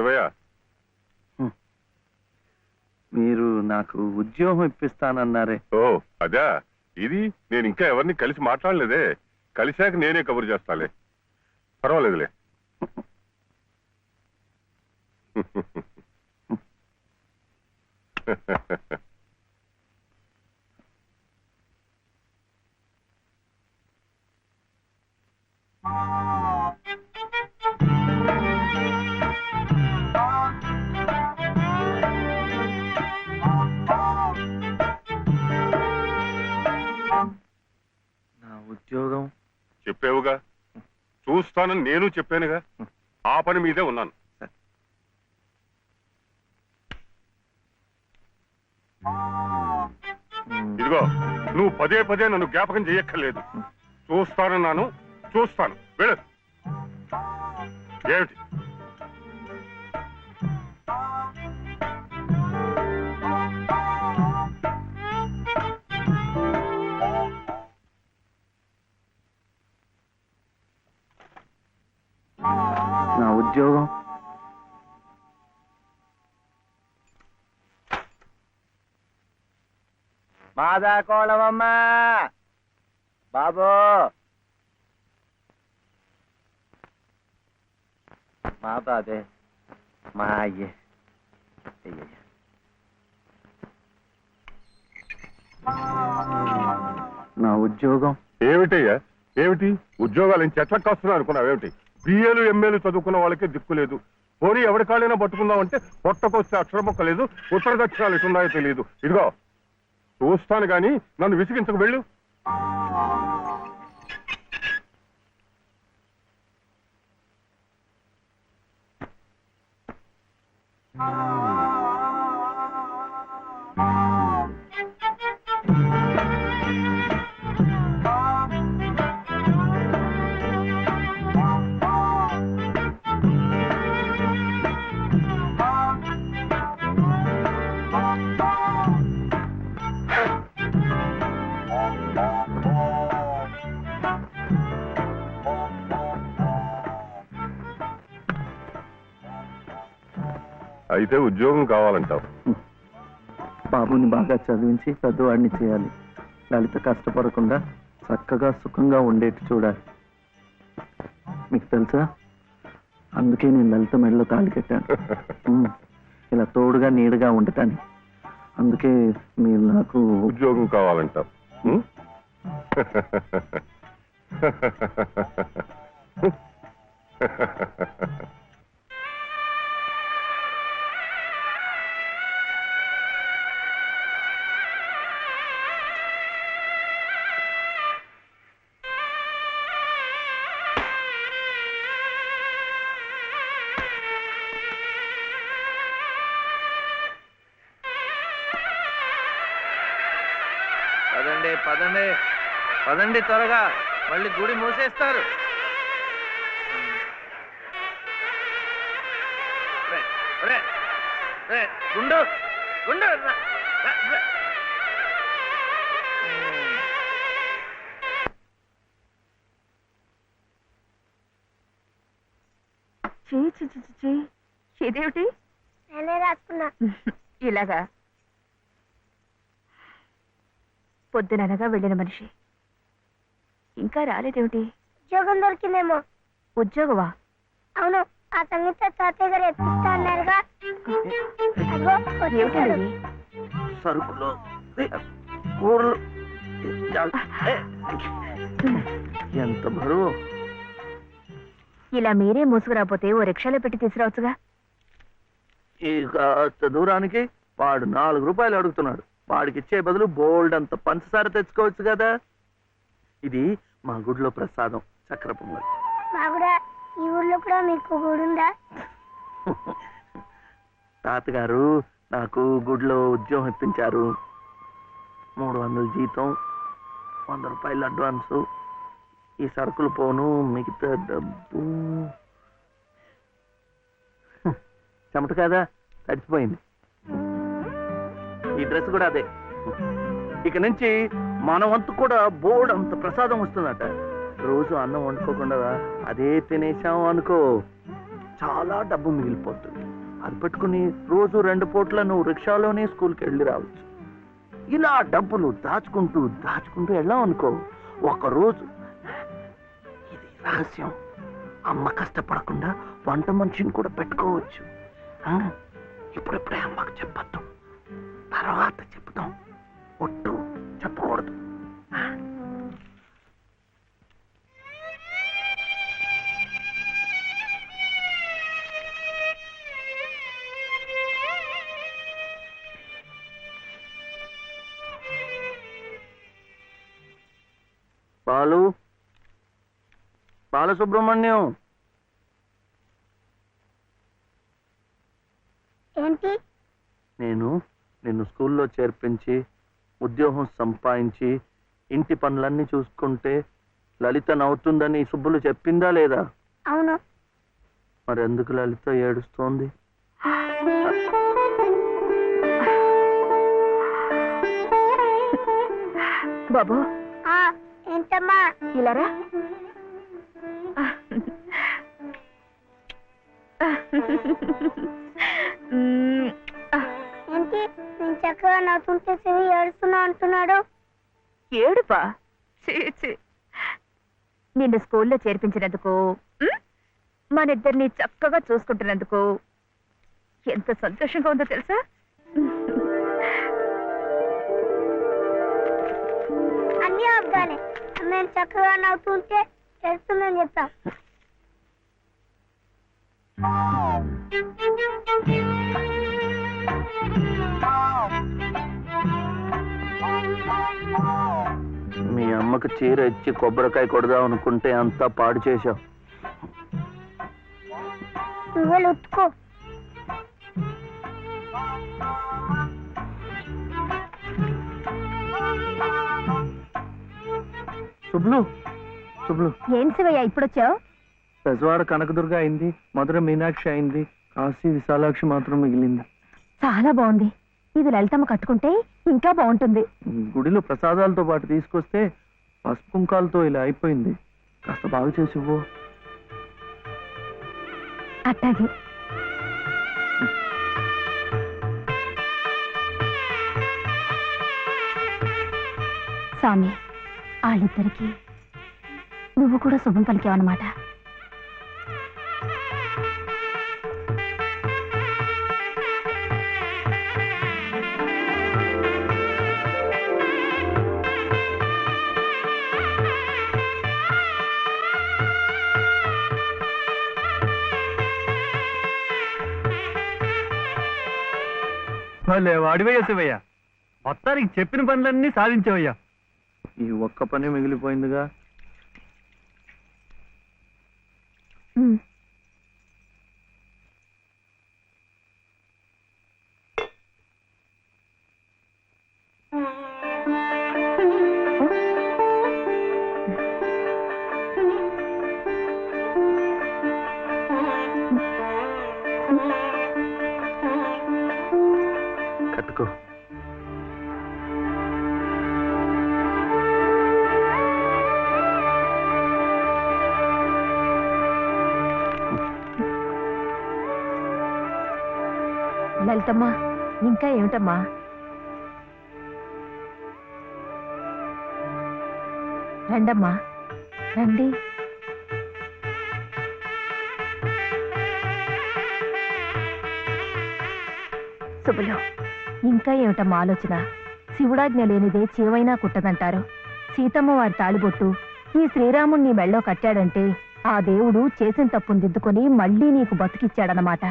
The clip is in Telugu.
శివయ్య, మీరు నాకు ఉద్యోగం ఇప్పిస్తానన్నారే. ఓ అదా, ఇది నేను ఇంకా ఎవరిని కలిసి మాట్లాడలేదే. కలిశాక నేనే కబురు చేస్తాలే, పర్వాలేదులే. నా ఉద్యోగం చెప్పావుగా, చూస్తానని నేను చెప్పానుగా. ఆ పని మీదే ఉన్నాను. ఇదిగో, నువ్వు పదే పదే నన్ను జ్ఞాపకం చేయక్కర్లేదు. చూస్తానన్నాను, చూస్తాను. వెళ్ళు. ఏమిటి? నా ఉద్యోగం మాదా కోళమమ్మా బాబు, మా బాబే, మా అయ్యే. నా ఉద్యోగం ఏమిటయ్యా? ఏమిటి ఉద్యోగాలు చెట్లకు వస్తున్నా అనుకున్నావేమిటి? బిఏలు ఎంఏలు చదువుకున్న వాళ్ళకే దిక్కులేదు. పోనీ ఎవరి కాళ్ళైనా పట్టుకుందామంటే పొట్టకొస్తే అక్షరం మొక్క లేదు, ఉత్తర దక్షిణాలు ఎటున్నాయో తెలియదు. ఇదిగో చూస్తాను గాని నన్ను విసిగించకు. వెళ్ళు. అయితే ఉద్యోగం కావాలంటావు? బాబుని బాగా చదివించి పెద్దవాడిని చేయాలి. లలిత కష్టపడకుండా చక్కగా సుఖంగా ఉండేట్టు చూడాలి. మీకు తెలుసా, అందుకే నేను లలిత మెడలో తాళి కట్టాను. ఇలా తోడుగా నీడగా ఉండటానికి. అందుకే మీరు నాకు ఉద్యోగం కావాలంటావు. పదండి పదండి పదండి, త్వరగా, మళ్ళీ గుడి మూసేస్తారు. గుండు గుండు ఇదేమిటి? నేనే రాసుకున్నా. ఇలాగా పొద్దుననగా వెళ్ళిన మనిషి ఇంకా రాలేదేమిటి? ఉద్యోగం దొరికిందేమో. ఉద్యోగమా? అవును, ఆ సంగీత తాతయ్య గారు ఎప్పిస్తా అన్నారుగా. ఏమిటండి? సరుకులు, కూరలు, ఎంత బరువు. ఇలా మీరే మూసుకురాపోతే ఓ రిక్షాలో పెట్టి తీసుకురావచ్చుగా. ఈ కాస్త దూరానికి వాడు 4 రూపాయలు అడుగుతున్నాడు. వాడికి ఇచ్చే బదులు బోల్డ్ అంత పంచదార తెచ్చుకోవచ్చు కదా. ఇది మా గుడిలో ప్రసాదం, చక్కెర పొంగల్. ఈ ఊర్లో కూడా మీకు గుడుందా? తాతగారు నాకు గుడిలో ఉద్యోగం ఇప్పించారు. 300 జీతం, 100 రూపాయలు అడ్వాన్సు. ఈ సరుకులు పోను, మిగతా డబ్బు చెమట కదా, తడిచిపోయింది. ఈ డ్రెస్ కూడా అదే. ఇక నుంచి మన వంతు కూడా బోర్డు అంత ప్రసాదం వస్తుందట. రోజు అన్నం వండుకోకుండా అదే తినేసాం అనుకో, చాలా డబ్బు మిగిలిపోతుంది. అది పెట్టుకుని రోజు 2 పూట్ల నువ్వు రిక్షాలోనే స్కూల్కి వెళ్ళి రావచ్చు. ఇలా డబ్బులు దాచుకుంటూ దాచుకుంటూ వెళ్ళాం అనుకో, ఒకరోజు, ఇది రహస్యం, అమ్మ కష్టపడకుండా వంట మనిషిని కూడా పెట్టుకోవచ్చు. ఇప్పుడిప్పుడే అమ్మకు చెప్పద్దు, తర్వాత చెప్తాం. ఒట్టు చెప్పకూడదు. బాలసుబ్రహ్మణ్యం, ఏంటి? నేను నిన్ను స్కూల్లో చేర్పించి ఉద్యోగం సంపాదించి ఇంటి పనులన్నీ చూసుకుంటే లలిత నవ్వుతుందని సుబ్బులు చెప్పిందా లేదా? అవును. మరి ఎందుకు లలిత ఏడుస్తోంది? బాబు ఏంటమ్మా? ఇలారా. ఏంటి నేను చక్కగా నవ్వుతుంటే చెవి ఏడుస్తున్నా అంటున్నాడు? ఏడుపా? నిన్ను స్కూల్లో చేర్పించినందుకు, మన ఇద్దరిని చక్కగా చూసుకుంటున్నందుకు ఎంత సంతోషంగా ఉందో తెలుసా? అన్నీ అబ్బాలే. మేము చక్కగా నవ్వుతుంటే ఏడుస్తుందని చెప్పాం. మీ అమ్మకు చీర ఇచ్చి కొబ్బరికాయ కొడదాం అనుకుంటే అంతా పాడు చేశావు. నువ్వే ఉత్తుకో. శుభ్లు, శుభ్లు, ఏం శివయ్య ఇప్పుడొచ్చావు? పెజవాడ కనకదుర్గ అయింది, మధుర మీనాక్షి అయింది, కాశీ విశాలాక్షి మాత్రం మిగిలింది. చాలా బాగుంది. ఇది లలితమ్మ కట్టుకుంటే ఇంకా బాగుంటుంది. గుడిలో ప్రసాదాలతో పాటు తీసుకొస్తే పసుపు కుంకాలతో ఇలా అయిపోయింది. కాస్త బాగు చేసి ఇవ్వు. అట్టాగే. స్వామి, వాళ్ళిద్దరికి నువ్వు కూడా శుభం పలికావన్నమాట. వాడివయ్యా శివయ్య, మొత్తానికి చెప్పిన పనులన్నీ సాధించావయ్యా. ఈ ఒక్క పని మిగిలిపోయిందిగా. కట్టుకో. లలితమ్మా, ఇంకా ఏమిటమ్మా? రండమ్మా, రండి. శుభలో, ఇంకా ఏమిటమ్మా ఆలోచన? శివుడాజ్ఞ లేనిదే చేవైనా కుట్టదంటారు. సీతమ్మ వారి తాళిబొట్టు ఈ శ్రీరాముణ్ణి మెళ్ళో కట్టాడంటే ఆ దేవుడు చేసిన తప్పును దిద్దుకొని మళ్ళీ నీకు బతికిచ్చాడనమాట.